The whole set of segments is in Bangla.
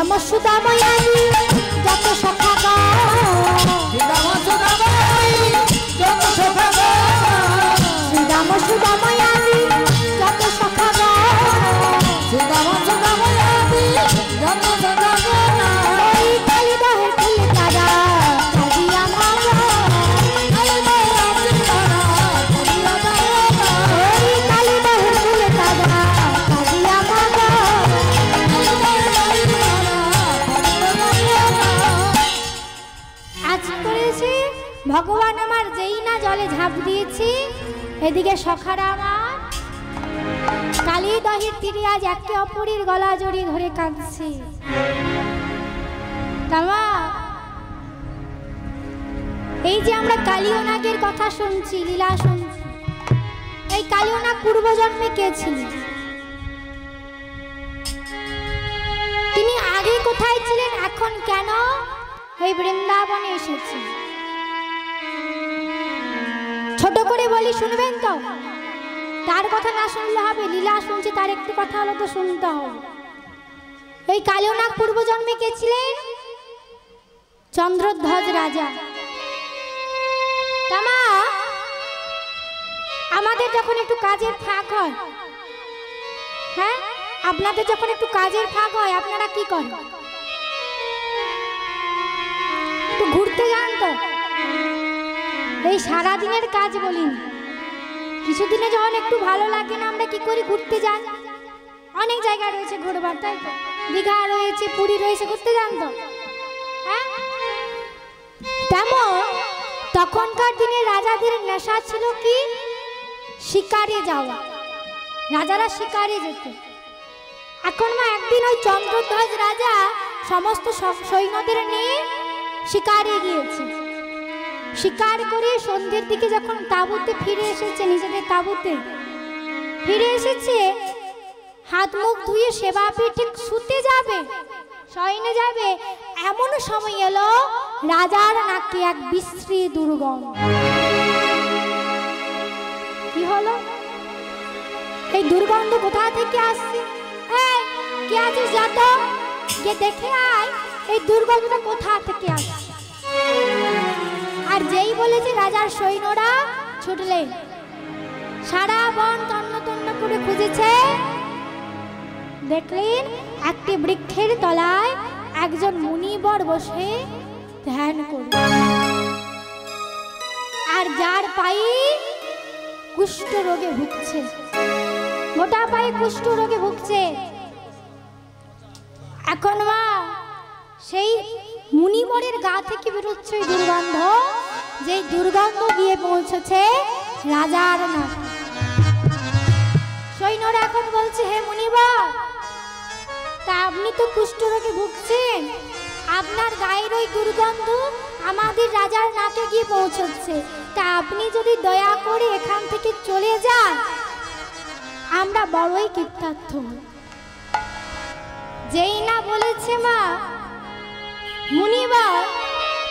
শ্রীরাম সুদাময়ানি যত সখা গো শ্রীরাম সুদাময়ানি যত সখা গো শ্রীরাম সুদাময়ানি যত সখা গো শ্রীরাম সুদাময়ানি যত সখা গো ওই কালী দহে ফুল তারা কাজিয়া মাগো ওই কালী দহে ফুল তারা কাজিয়া মাগো আজ করেছি ভগবান আমার যেই না জলে ঝাঁপ দিয়েছি এদিকে সখারা আমার কালী দহের তীরে আজ একে অপরের গলা জড়িয়ে ধরে কাঁদছে। তামা এই যে আমরা কালীয় নাগের কথা শুনছি, লীলা শুনছি, এই কালীয় নাগ পূর্বজন্মে কে ছিলেন? তিনি আগে কোথায় ছিলেন, এখন কেন এই বৃন্দাবনে এসেছেন? ছোট করে বলি, শুনবেন তো? তার কথা না শুনলে হবে, লীলা শুনছি তার একটু কথা হলো তো শুনতে হবে। এই কালীয় নাগ পূর্বজন্মে কে ছিলেন? চন্দ্রধ্বজ রাজা। তামা আমাদের যখন একটু কাজের ফাঁক হয়, হ্যাঁ আপনাদের যখন একটু কাজের ফাঁক হয় আপনারা কি করেন? একটু ঘুরতে যান তো। এই সারাদিনের কাজ বলিনি, কিছুদিনে যখন একটু ভালো লাগে না আমরা কি করি? ঘুরতে যান। অনেক জায়গা রয়েছে ঘুরবার, তাই তো? দীঘা রয়েছে, পুরী রয়েছে, ঘুরতে যান তো, হ্যাঁ? তেমন তখনকার দিনে রাজাদের নেশা ছিল কি? শিকারে যাওয়া। রাজারা শিকারে যেত। এখন মা একদিন ওই চন্দ্রধ্বজ রাজা সমস্ত সৈন্যদের নিয়ে শিকারে গিয়েছে। শিকার করে সন্ধ্যের দিকে যখন তাঁবুতে ফিরে এসেছে, নিজেদের তাঁবুতে ফিরে এসেছে, হাত মুখ ধুয়ে সেবা পেটে শুতে যাবে, শয়নে যাবে, এমন সময় এলো রাজার নাকে এক বিশ্রী দুর্গন্ধ। কি হলো? এই দুর্গন্ধ কোথা থেকে আসছে? কে আছিস যত কে দেখে আয়, এই দুর্গন্ধটা কোথা থেকে আসছে? আর যেই বলেছে রাজার সৈন্যরা ছুটলেন, সারা বন তন্ন তন্ন করে খুঁজেছে, দেখলেন একটি বৃক্ষের তলায় একজন মুনিবর বসে ধ্যান করছে, আর যার পায়ে কুষ্ঠ রোগে ভুগছে, গোটা পায়ে কুষ্ঠ রোগে ভুগছে। এখন মা সেই মুনিবরের গা থেকে বেরোচ্ছে ওই দুর্গন্ধ, যে দুর্গন্ধ গিয়ে পৌঁছেছে রাজার নাক। সৈন্যরা এখন বলছে, হে মুনিবর, তা আপনি তো কুষ্ঠ রোগে ভুগছেন, আপনার গায়ের ওই দুর্গন্ধ আমাদের রাজার নাকে গিয়ে পৌঁছচ্ছে, তা আপনি যদি দয়া করে এখান থেকে চলে যান আমরা বড়ই কৃতার্থ। যেই না বলেছে মা মুনিবর,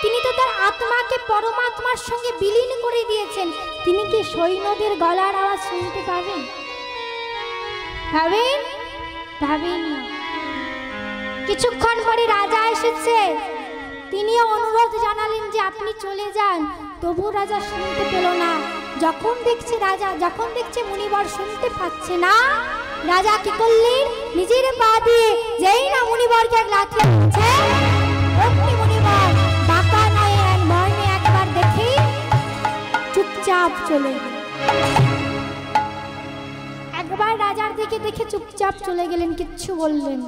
তিনি তো তার আত্মাকে পরমাত্মার সঙ্গে বিলীন করে দিয়েছেন, তিনি কি সৈন্যদের গলার আওয়াজ শুনতে পাবেন? ভাবেন? ভাবেন না। কিছুক্ষণ পরে রাজা এসেছে, তিনিও অনুরোধ জানালেন যে আপনি চলে যান, তবু রাজা শুনতে পেল না। যখন দেখছে মুনিবর শুনতে পাচ্ছে না, রাজা কি করলেন? নিজের পা দিয়ে যেই না মুনিবরকে এক লাথি দিচ্ছে, অমনি মুনিবর বাঁকা নয় মর্মে একবার দেখে চুপচাপ চলে গেল। একবার রাজার দিকে দেখে চুপচাপ চলে গেলেন, কিচ্ছু বললেন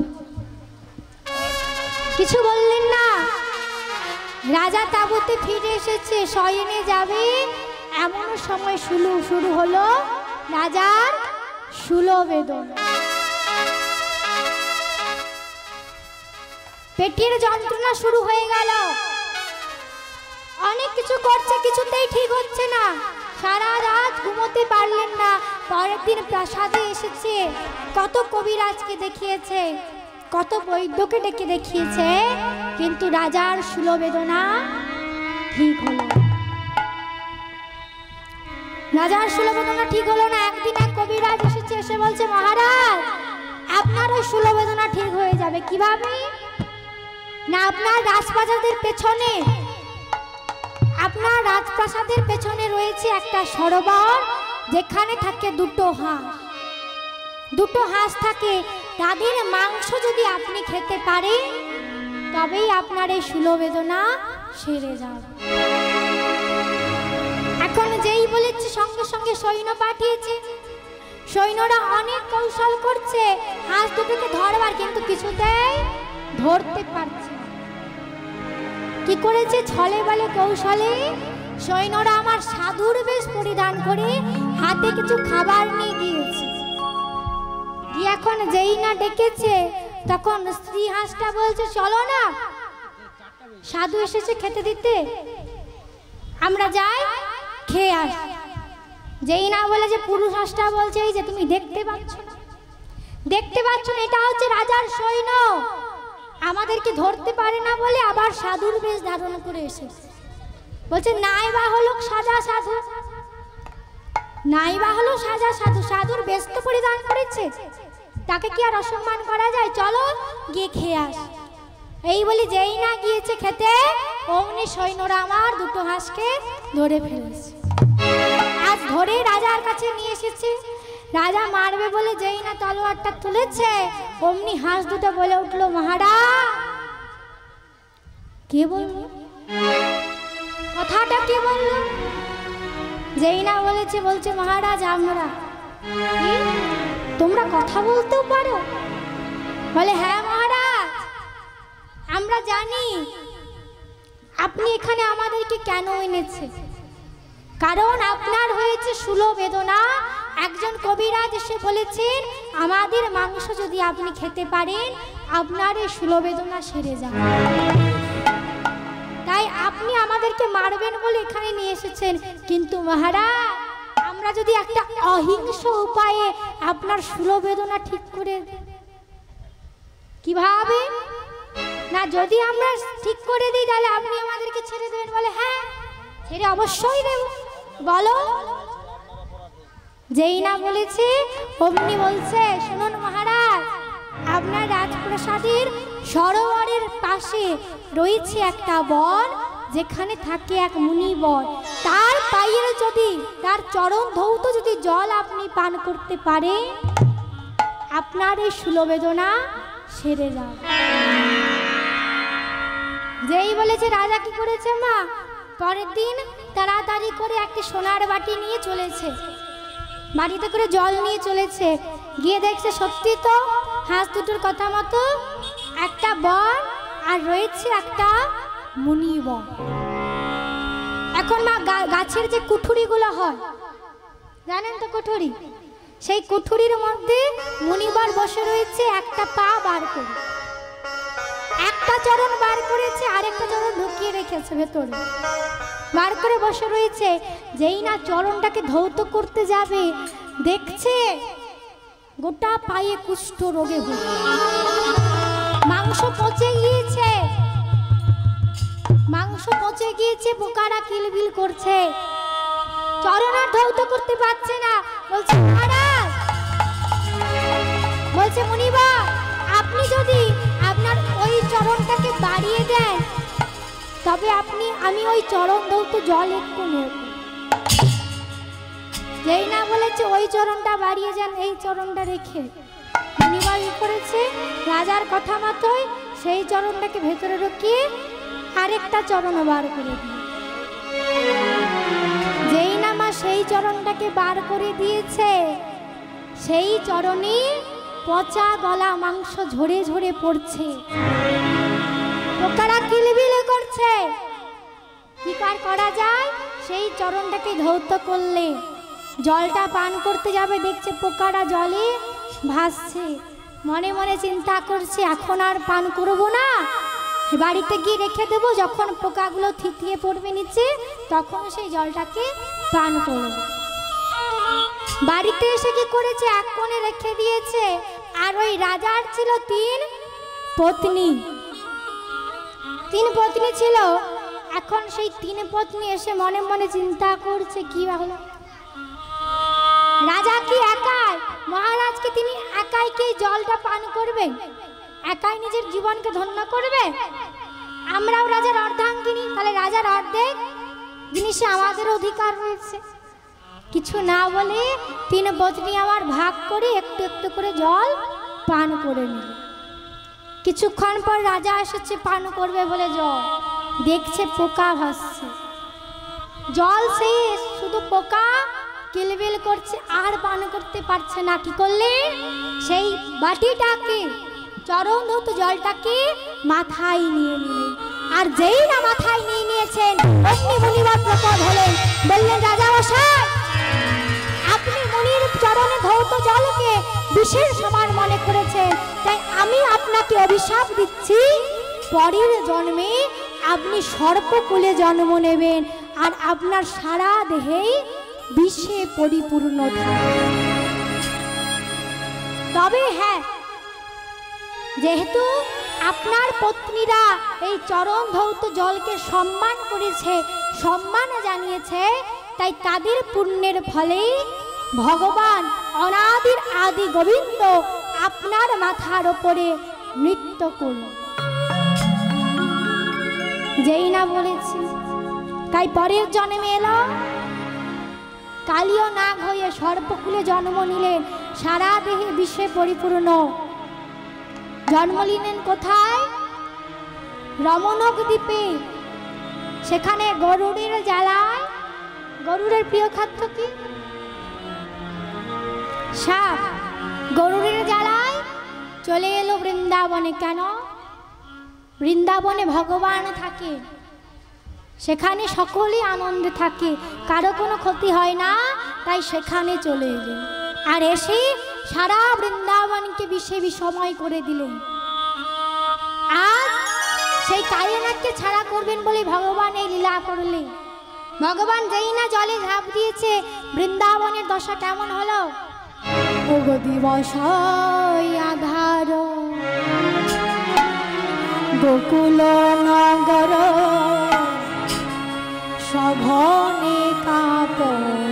না। রাজা তাঁবুতে ফিরে এসেছে, শয়নে যাবে, এমন সময় শুরু হলো রাজার শূলবেদনা। পেটের যন্ত্রণা শুরু হয়ে গেল, অনেক কিছু করছে, কিছুতেই ঠিক হচ্ছে না, সারা রাত ঘুমোতে পারলেন না। পরের দিন প্রাসাদে এসেছে, কত কবিরাজকে দেখিয়েছে, কত বৈদ্যকে ডেকে দেখিয়েছে, কিন্তু রাজার শূলবেদনা ঠিক হলো। রাজার শূলবেদনা ঠিক হলো না। একদিন এক কবিরাজ এসেছে, এসে বলছে, মহারাজ আপনার ওই শূলবেদনা ঠিক হয়ে যাবে। কিভাবে? না আপনার রাজপ্রাসাদের পেছনে, আপনার রাজপ্রাসাদের পেছনে রয়েছে একটা সরোবর, যেখানে থাকে দুটো হাঁস। দুটো হাঁস থাকে, তাদের মাংস যদি আপনি খেতে পারেন তবেই আপনার এই শূলবেদনা সেরে যাবে। এখন যেই বলেছে সঙ্গে সঙ্গে সৈন্য পাঠিয়েছে। সৈন্যরা অনেক কৌশল করছে হাঁস দুটোকে ধরবার, কিন্তু কিছুতেই ধরতে পারছে না। কি করেছে? ছলে বলে কৌশলে সৈন্যরা আমার সাধুর বেশ পরিধান করে হাতে কিছু খাবার নিয়ে গিয়েছে। গিয়ে এখন যেই না ডেকেছে, তখন স্ত্রী হাঁসটা বলছে চলো না, সাধু এসেছে খেতে দিতে, আমরা যাই খেয়ে আস। যেই না বলে যে পুরুষ হাঁসটা বলছে এই যে তুমি দেখতে পাচ্ছ না, দেখতে পাচ্ছ না, এটা হচ্ছে রাজার সৈন্য, আমাদেরকে ধরতে পারে না বলে আবার সাধুর বেশ ধারণ করে এসেছে। বলছে নাই বা হলো সাজা সাধু, নাই বা হলো সাজা সাধু, সাধুর বেশ তো পরিধান করেছে, তাকে কি আর অসম্মান করা যায়? চলো গিয়ে খেয়ে আস। এই বলি যেই না গিয়েছে খেতে, অমনি সৈন্যরা আমার দুটো হাঁসকে ধরে ফেলেছে। আজ ধরে রাজার কাছে নিয়ে এসেছে। রাজা মারবে বলে যেই না তলোয়ারটা তুলেছে, অমনি হাঁস দুটো বলে উঠলো মহারাজ। কে বলল কথাটা? কে বলল? যেই না বলেছে, বলছে মহারাজ আমরা। তোমরা কথা বলতেও পারো? বলে হ্যাঁ মহারাজ, আমরা জানি আপনি এখানে আমাদেরকে কেন এনেছে, কারণ আপনার হয়েছে শূলবেদনা। একজন কবিরাজ এসে বলেছেন আমাদের মাংস যদি আপনি খেতে পারেন আপনার এই শূলবেদনা সেরে যাবে, তাই আপনি আমাদেরকে মারবেন বলে এখানে নিয়ে এসেছেন। কিন্তু মহারাজ, আমরা যদি একটা অহিংস উপায়ে আপনার শূলবেদনা ঠিক করে দিই। কিভাবে? না যদি আমরা ঠিক করে দিই তাহলে আপনি আমাদেরকে ছেড়ে দেবেন? বলে হ্যাঁ ছেড়ে অবশ্যই দেব। বলো। যেই না বলেছে অমনি বলছে শুনুন মহারাজ, আপনার রাজপ্রাসাদের সরোবরের পাশে রয়েছে একটা বন, যেখানে থাকে এক মুনিবর। তার পায়ের যদি, তার চরণ ধৌত যদি জল আপনি পান করতে পারে, আপনার এই শূলবেদনা সেরে যাবে। যেই বলেছে রাজা কি করেছে মা, পরের দিন তাড়াতাড়ি করে একটি সোনার বাটি নিয়ে চলেছে, বাড়িতে করে জল নিয়ে চলেছে। গিয়ে দেখছে সত্যি তো হাঁস দুটোর কথা মতো একটা বন আর রয়েছে একটা মুনিবন। এখন মা গাছের যে কুঠুরিগুলো হয়, জানেন তো কুঠুরি, সেই কুঠুরির মধ্যে মুনিবর বসে রয়েছে, একটা পা বার করে, একটা চরণ বার করেছে, আরেকটা চরণ ঢুকিয়ে রেখেছে ভেতরে, বার করে বসে রয়েছে। যেই না চরণটাকে ধৌত করতে যাবে, দেখছে গোটা পায়ে কুষ্ঠ রোগে ভুগে, মাংস পচে গিয়েছে, মাংস পচে গিয়েছে, পোকারা কিলবিল করছে, চরণ আর ধৌত করতে পারছে না। বলছে মহারাজ, বলছে মুনিবর, আপনি যদি আপনার ওই চরণটাকে বাড়িয়ে দেন তবে আমি ওই চরণ ধৌত জল একটু নেব। যেই না বলেছে ওই চরণটা বাড়িয়ে যান, এই চরণটা রেখে মুনিবর কি করেছে, রাজার কথা মতোই সেই চরণটাকে ভেতরে ঢুকিয়ে আরেকটা চরণ বার করে দিয়ে, যেই না মা সেই চরণটাকে বার করে দিয়েছে, সেই চরণে পচা গলা মাংস ঝরে ঝরে পড়ছে, পোকারা কিলবিল করছে। কি করা যায়? সেই চরণটাকে ধৌত করলে জলটা পান করতে যাবে, দেখছে পোকারা জলে ভাসছে, মনে মনে চিন্তা করছে এখন আর পান করব না, বাড়িতে গিয়ে রেখে দেবো, যখন পোকাগুলো থিতিয়ে পড়বে নিচে তখন সেই জলটাকে পান করব। বাড়িতে এসে কি করেছে, এক কোণে রেখে দিয়েছে। আর ওই রাজার ছিল তিন পত্নী ছিল। এখন সেই তিন পত্নী এসে মনে মনে চিন্তা করছে কি হলো, রাজা কি একাই, মহারাজকে তিনি একাই কি জলটা পান করবেন, একাই নিজের জীবনকে ধন্য করবে? আমরাও রাজার অর্ধাঙ্গিনী, তাহলে রাজার অর্ধেক জিনিসে আমাদের অধিকার রয়েছে। কিছু না বলে 3 বজনি আমার ভাগ করে একটু একটু করে জল পান করে নিল। কিছুক্ষণ পর রাজা এসেছে পান করবে বলে জল, দেখছে পোকা ভাসছে, জল শেষ, শুধু পোকা কিলবিল করছে, আর পান করতে পারছে না। কি করলেন? সেই বাটিটাকে, চরণ ধৌত জলটাকে মাথায় নিয়ে নিলেন। আর যেই না মাথায় নিয়ে নিয়েছেন, অগ্নি মুনিবার প্রকট হলেন, বললেন রাজা মশাই, আপনি মুনির চরণে ধৌত জলকে বিষের সমান মনে করেছেন, তাই আমি আপনাকে অভিশাপ দিচ্ছি, পরের জন্মে আপনি সর্পকুলে জন্ম নেবেন, আর আপনার সারা দেহেই বিষে পরিপূর্ণ থাকবে। তবে হ্যাঁ, যেহেতু আপনার পত্নীরা এই চরণ ধৌত জলকে সম্মান করেছে, সম্মান জানিয়েছে, তাই তাদের পুণ্যের ফলেই ভগবান অনাদির আদি গোবিন্দ আপনার মাথার ওপরে নৃত্য করল। যেই না বলেছি, তাই পরের জন্মে এলো, কালীয় নাগ হয়ে সর্পকুলে জন্ম নিলেন, সারা দেহে বিষে পরিপূর্ণ। জন্ম নিলেন কোথায়? রমণক দ্বীপে। সেখানে গরুড়ের জ্বালায়, গরুড়ের প্রিয় খাদ্য কি? সাপ। গরুড়ের জ্বালায় চলে এলো বৃন্দাবনে। কেন? বৃন্দাবনে ভগবান থাকে, সেখানে সকলেই আনন্দে থাকে, কারো কোনো ক্ষতি হয় না, তাই সেখানে চলে এলেন। আর এসে সারা বৃন্দাবনকে বিষে বিষময় করে দিলেন। আজ সেই কালিনাগকে ছাড়া করবেন বলে ভগবান এই লীলা করলেন। ভগবান যেই না জলে ঝাঁপ দিয়েছে, বৃন্দাবনের দশা কেমন হলো? ওগো দিবস আধার গোকুল নগর সঘনে কাঁপয়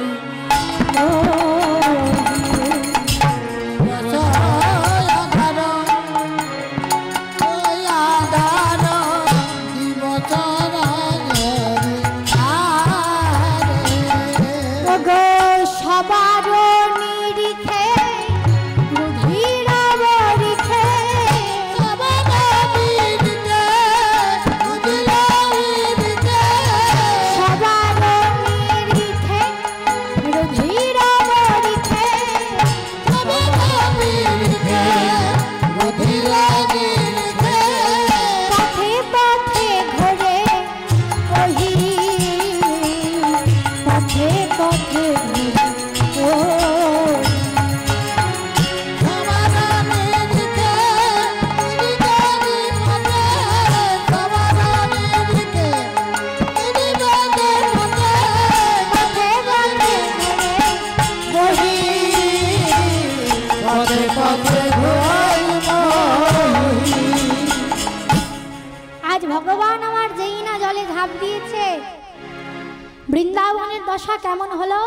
বৃন্দাবনের দশা কেমন হলো?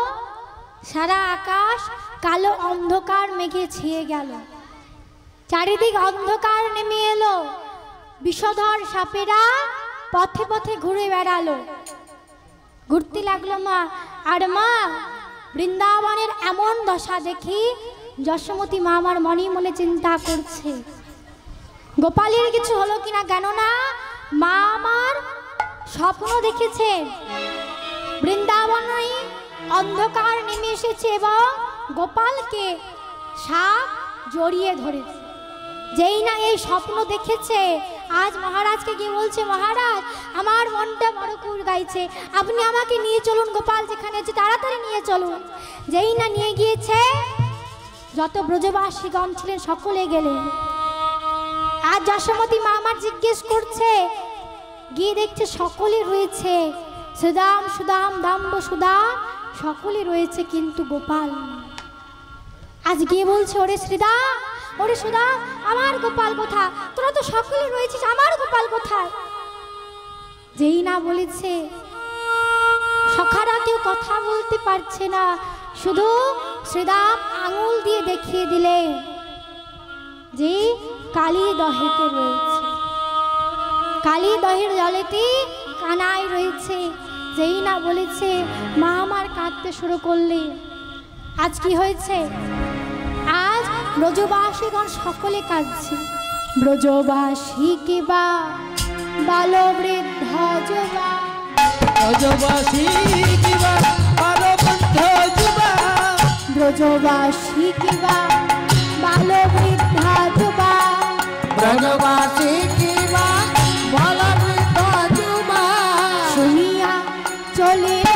সারা আকাশ কালো অন্ধকার মেঘে ছেয়ে গেল, চারিদিক অন্ধকার নেমে এলো, বিষধর সাপেরা পথে পথে ঘুরে বেড়ালো, ঘুরতে লাগলো মা। আর মা, বৃন্দাবনের এমন দশা দেখি যশোমতী মা আমার মনে মনে চিন্তা করছে, গোপালের কিছু হলো কিনা। কেন না মা আমার স্বপ্ন দেখেছে, বৃন্দাবনে অন্ধকার নেমে এসেছে এবং গোপালকে সাপ জড়িয়ে ধরেছে। যেই না এই স্বপ্ন দেখেছে, আজ মহারাজকে গিয়ে বলছে, মহারাজ আমার মনটা বড় কুড় গাইছে, আপনি আমাকে নিয়ে চলুন, গোপাল যেখানে আছে তাড়াতাড়ি নিয়ে চলুন। যেই না নিয়ে গিয়েছে, যত ব্রজবাসীগণ ছিলেন সকলে গেলেন। আজ যশোমতী মা আমার জিজ্ঞেস করছে, গিয়ে দেখছে সকলে রয়েছে, সুদাম সুদাম দাম্ব সুদাম সকলে রয়েছে, কিন্তু গোপাল। আজ গিয়ে বলছে, ওরে শ্রীদাম, ওরে সুদাম, আমার গোপাল কোথায়? তোরা তো সকলে রয়েছিস, আমার গোপাল কোথায়? যেই না বলেছে, সখারা কেউ কথা বলতে পারছে না, শুধু শ্রীদাম আঙুল দিয়ে দেখিয়ে দিলে যে কালী দহেতে রয়েছে। কালী দহের জলেতে কানাই রয়েছে। যেই না বলেছে মা আমার কাঁদতে শুরু করলে। আজ কি হয়েছে? আজ ব্রজবাসীগণ সকলে কাঁদছে। ব্রজবাসী কিবা বাল বৃদ্ধ যুবা, ব্রজবাসী কিবা বাল বৃদ্ধ যুবা, ব্রজবাসী কিবা বাল বৃদ্ধ যুবা, ব্রজবাসী কিবা বাল বৃদ্ধ যুবা, শুনিয়া চলিল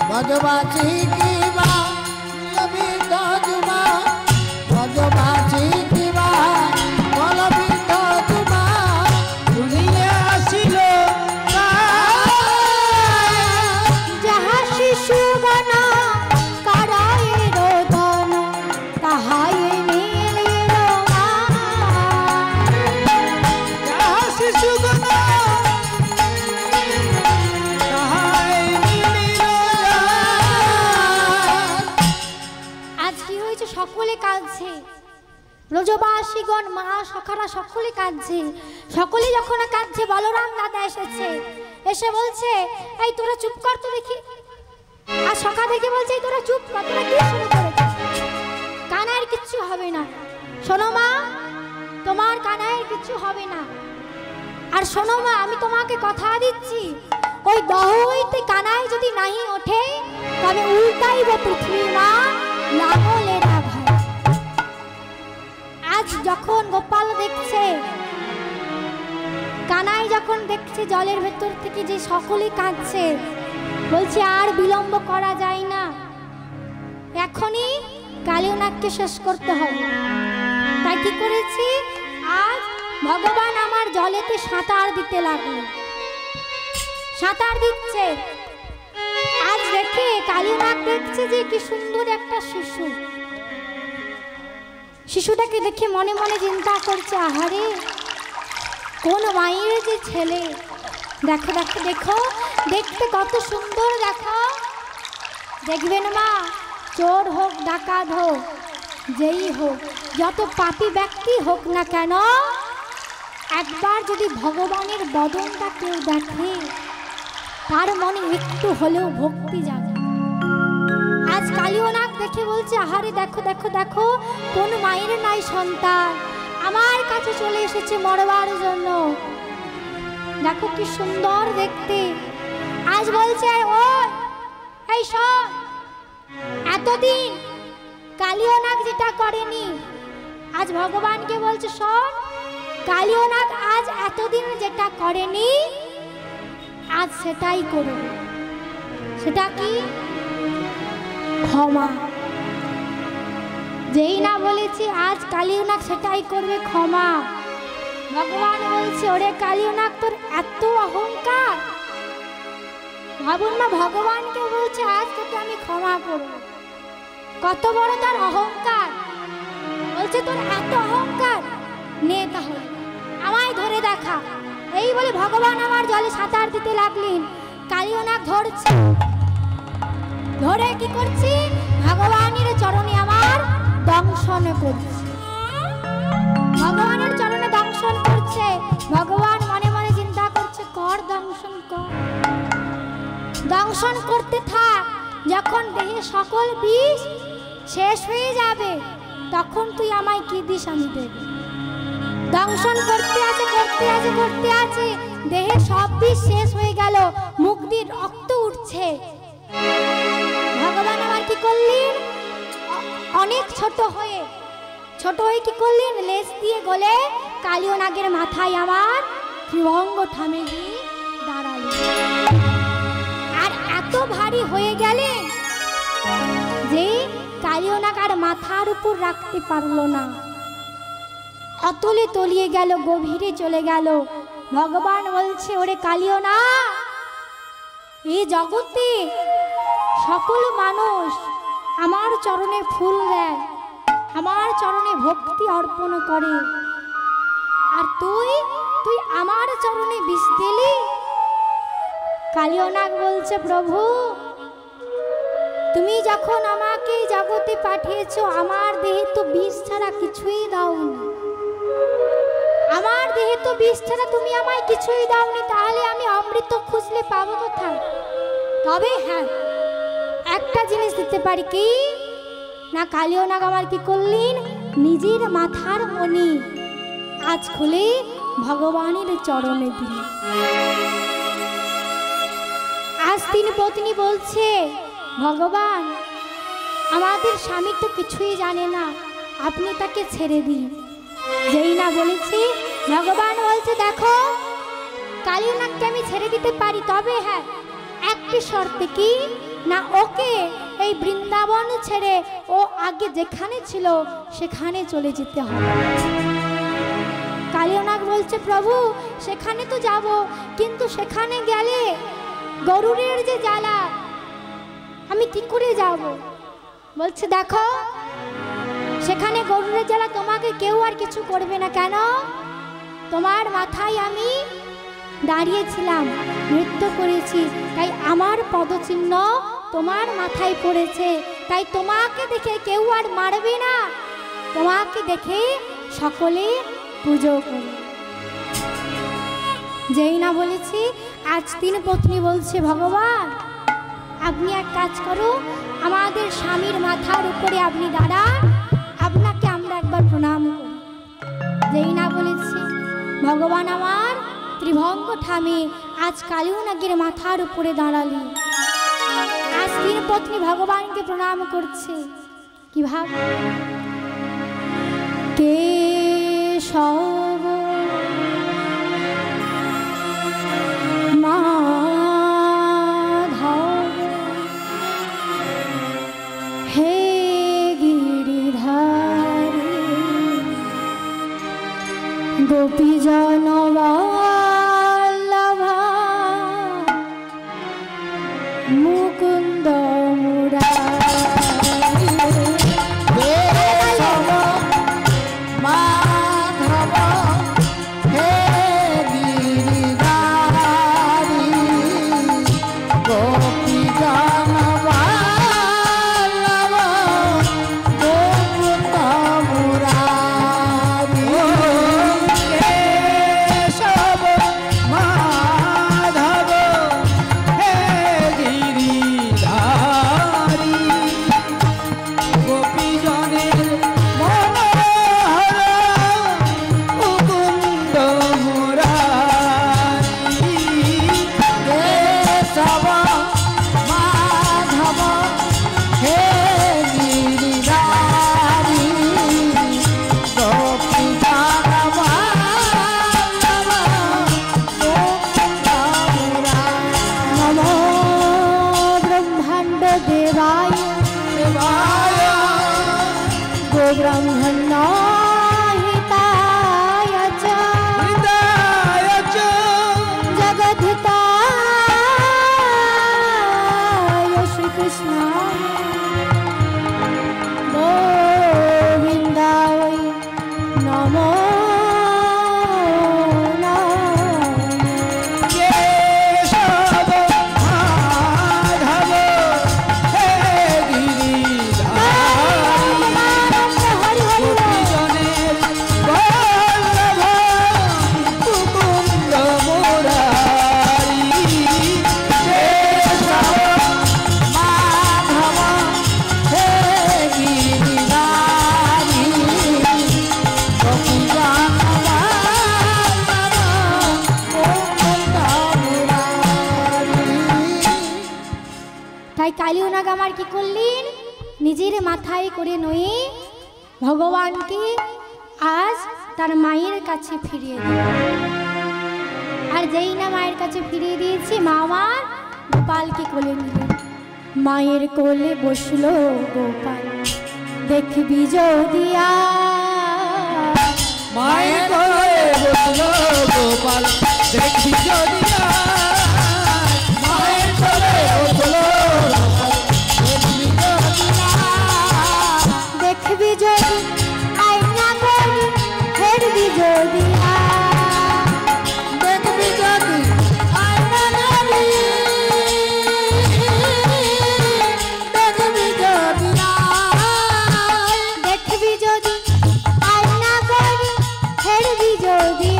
ব্রজবাসী কিবা বাল বৃদ্ধ যুবা, ব্রজবাসী কিবা বাল বৃদ্ধ যুবা, শুনিয়া আসিল যাহা শিশুগণ কারায়ে রোদন, তাহায়ে মিলিল মা। যাহা শিশুগণ তাহাই মিলিল আজ কি হয়েছে? সকলে কাঁদছে। ব্রজবাসীগণ মা সখারা সকলে কাঁদছে। সকলে যখন কাঁদছে, বলরাম দাদা এসেছে। এসে বলছে, এই তোরা চুপ কর তো দেখি। আর সখা দেখে বলছে, এই তোরা চুপ কর, তোরা কি শুরু করেছিস? কানাইয়ের কিচ্ছু হবে না। শোনো মা, তোমার কানাইয়ের কিচ্ছু হবে না। আর শোনো মা, আমি তোমাকে কথা দিচ্ছি, ওই দহ হইতে কানাই যদি নাহি ওঠে, তবে উল্টাইব পৃথিবী মা লাঙলের আঘাত। আজ যখন গোপাল দেখছে, কানাই যখন দেখছে জলের ভেতর থেকে যে সকলে কাঁদছে, বলছে আর বিলম্ব করা যায় না, এখনই কালীনাগকে শেষ করতে হবে। তাই কি করেছি? আজ ভগবান আমার জলেতে সাঁতার দিতে লাগলো। সাঁতার দিচ্ছে। আজ দেখে কালীনাগ দেখছে যে কি সুন্দর একটা শিশু। শিশুটাকে দেখে মনে মনে চিন্তা করছে, আহারে কোন মায়ের যে ছেলে, দেখো দেখো দেখো, দেখতে কত সুন্দর। দেখো, দেখবেন মা, চোর হোক ডাকাত হোক, যেই হোক, যত পাপী ব্যক্তি হোক না কেন, একবার যদি ভগবানের বদনটা কেউ দেখে, তার মনে একটু হলেও ভক্তি জাগে। আজ কালীনাগ দেখে বলছে, আহারে দেখো দেখো দেখো, কোন মায়ের নাই সন্তান, আমার কাছে চলে এসেছে মরবার জন্য। দেখো কি সুন্দর দেখতে। আজ বলছে, ও এই শোন, এতদিন কালীনাগ যেটা করেনি, আজ ভগবানকে বলছে, শোন, কালীনাগ আজ এতদিন যেটা করেনি, আজ সেটাই করবে। সেটা কি? ক্ষমা। যেই না বলেছি আজ কালীনাগ সেটাই করবে, ক্ষমা। ভগবান বলছে, ওরে কালীনাগ, তোর এত অহংকার। ভাবুন না, ভগবানকে বলছে আজ তোকে আমি ক্ষমা করব। কত বড় তার অহংকার। বলছে, তোর এত অহংকার, নে তাহলে আমায় ধরে দেখা। এই বলে ভগবান আমার জলে সাঁতার দিতে লাগলেন। কালীনাগ ধরছে, ধরে কি করছি? ভগবানের চরণে আমার দংশন করছে। ভগবানের চরণে দংশন করছে। ভগবান মনে মনে চিন্তা করছে, কর দংশন কর, দংশন করতে থাক। যখন দেহে সকল বিষ শেষ হয়ে যাবে, তখন তুই আমায় কি দিস আমি দেব। দংশন করতে আছে করতে আছে করতে আছে, দেহে সব বিষ শেষ হয়ে গেল, মুখ দিয়ে রক্ত উঠছে। ভগবান আমার কি করলেন? অনেক ছোট হয়ে কি করলেন? লেজ দিয়ে গলে কালীনাগের মাথায় আমার ত্রিভঙ্গ ঠামে দিয়ে দাঁড়ালেন। আর এত ভারী হয়ে গেলেন যে কালীনাগ আর মাথার উপর রাখতে পারলো না। অতলে তলিয়ে গেল, গভীরে চলে গেল। ভগবান বলছে, ওরে কালীনাগ, এই জগতে সকল মানুষ আমার চরণে ফুল দেয়, আমার চরণে ভক্তি অর্পণ করে, আর তুই আমার চরণে বিষ দিলি। কালীনাগ বলছে, প্রভু, তুমি যখন আমাকে জগতে পাঠিয়েছো, আমার দেহে তো বিষ ছাড়া কিছুই দাওনি। আমার দেহে তো বিষ ছাড়া তুমি আমায় কিছুই দাওনি, তাহলে আমি অমৃত খুঁজলে পাবো কোথায়? তবে হ্যাঁ, একটা জিনিস দিতে পারি, কি না কালিও নাগ আমার কি করলেন, নিজের মাথার মণি আজ খুলে ভগবানের চরণে দিলেন। আজ তিন পত্নী বলছে, ভগবান আমাদের স্বামী তো কিছুই জানে না, আপনি তাকে ছেড়ে দিন। যেই না বলেছি, ভগবান বলছে, দেখো কালিও নাগকে আমি ছেড়ে দিতে পারি, তবে হ্যাঁ একটি শর্তে, কি না ওকে এই বৃন্দাবন ছেড়ে ও আগে যেখানে ছিল সেখানে চলে যেতে হবে। কালিও নাগ বলছে, প্রভু সেখানে তো যাব, কিন্তু সেখানে গেলে গরুরের যে জ্বালা, আমি কি করে যাব? বলছে, দেখো সেখানে গরুরের জ্বালা তোমাকে কেউ আর কিছু করবে না। কেন? তোমার মাথায় আমি দাঁড়িয়েছিলাম, নৃত্য করেছি, তাই আমার পদচিহ্ন তোমার মাথায় পড়েছে, তাই তোমাকে দেখে কেউ আর মারবে না, তোমাকে দেখে সকলে পুজো করে। যেই না বলেছি, আজ তিন পত্নী বলছে, ভগবান আপনি এক কাজ করুন, আমাদের স্বামীর মাথার উপরে আপনি দাঁড়ান, আপনাকে আমরা একবার প্রণাম করি। যেই না বলেছি, ভগবান আমার ত্রিভঙ্গ ঠামে আজ কালিও নাগের মাথার উপরে দাঁড়ালি। আজ তিন পত্নী ভগবানকে প্রণাম করছে। কিভাবে? কেশব মাধব হে গিরিধারী গোপীজন মুকুন্দ মুরারি কেশব মাধব হে গিরিধারী গোপীজন বল্লভ মুকুন্দ মুরারি। কেশব মাধব হে গিরিধারী গোপীজনের মনোহর মুকুন্দ মুরারি। কেশব মাধব হে গিরিধারী গোপীজন বল্লভ মুকুন্দ মুরারি। নমো ব্রহ্মাণ্ড দেবায় দেবায় গো ব্রহ্মণ্য হিতায় চ হৃদয় চ জগদ্ধিতায় শ্রীকৃষ্ণায় গোবিন্দায় নমো নমঃ। কেশব মাধব হে গিরিধারী হরি হরি গোপীজনের বল্লভ মুকুন্দ মুরারি। কেশব মাধব হে গিরিধারী গোপীজন বল্লভ মুকুন্দ মুরারি। তাই কালিও নাগ আমার কি করলেন, নিজের মাথায় করে নয়ে ভগবানকে আজ তার মায়ের কাছে ফিরিয়ে দিল। আর যেই না মায়ের কাছে ফিরিয়ে দিয়েছি, মা আমার গোপালকে কোলে নিলেন। মায়ের কোলে বসলো গোপাল, দেখবি যদি আজ মায়ের কোলে বসলো গোপাল, দেখবি যদি আজ। মায়ের কোলে বসলো গোপাল, দেখবি যদি আজ। দেখবি যদি আয়না করি ফেরবি যদি আজ। দেখবি যদি আয়না নারী, দেখবি যদি আজ। দেখবি যদি আয়না করি ফেরবি যদি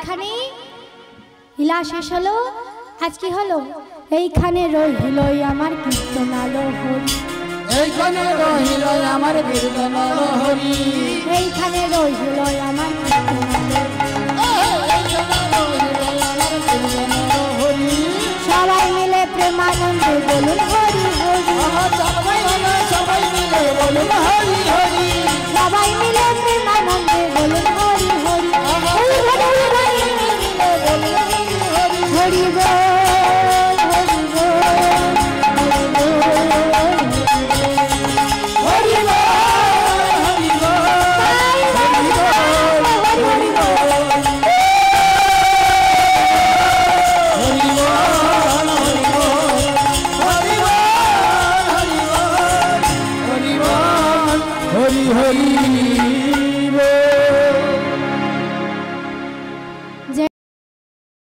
এখানে লীলা শেষ হলো। আজ কি হলো? এইখানে রহিল আমার কীর্তন আলো হরি, এইখানে রহিল আমার কীর্তন হরি, এইখানে রহিল আমার কীর্তন আলো। সবাই মিলে প্রেমানন্দে বলুন হরি হরি, সবাই মিলে বলুন হরি হরি, সবাই মিলে প্রেমানন্দে বলুন হরি হরি, হরি হরি হরি বল, হরি বল, হরি বল, হরি বল, হরি বল, হরি হরি।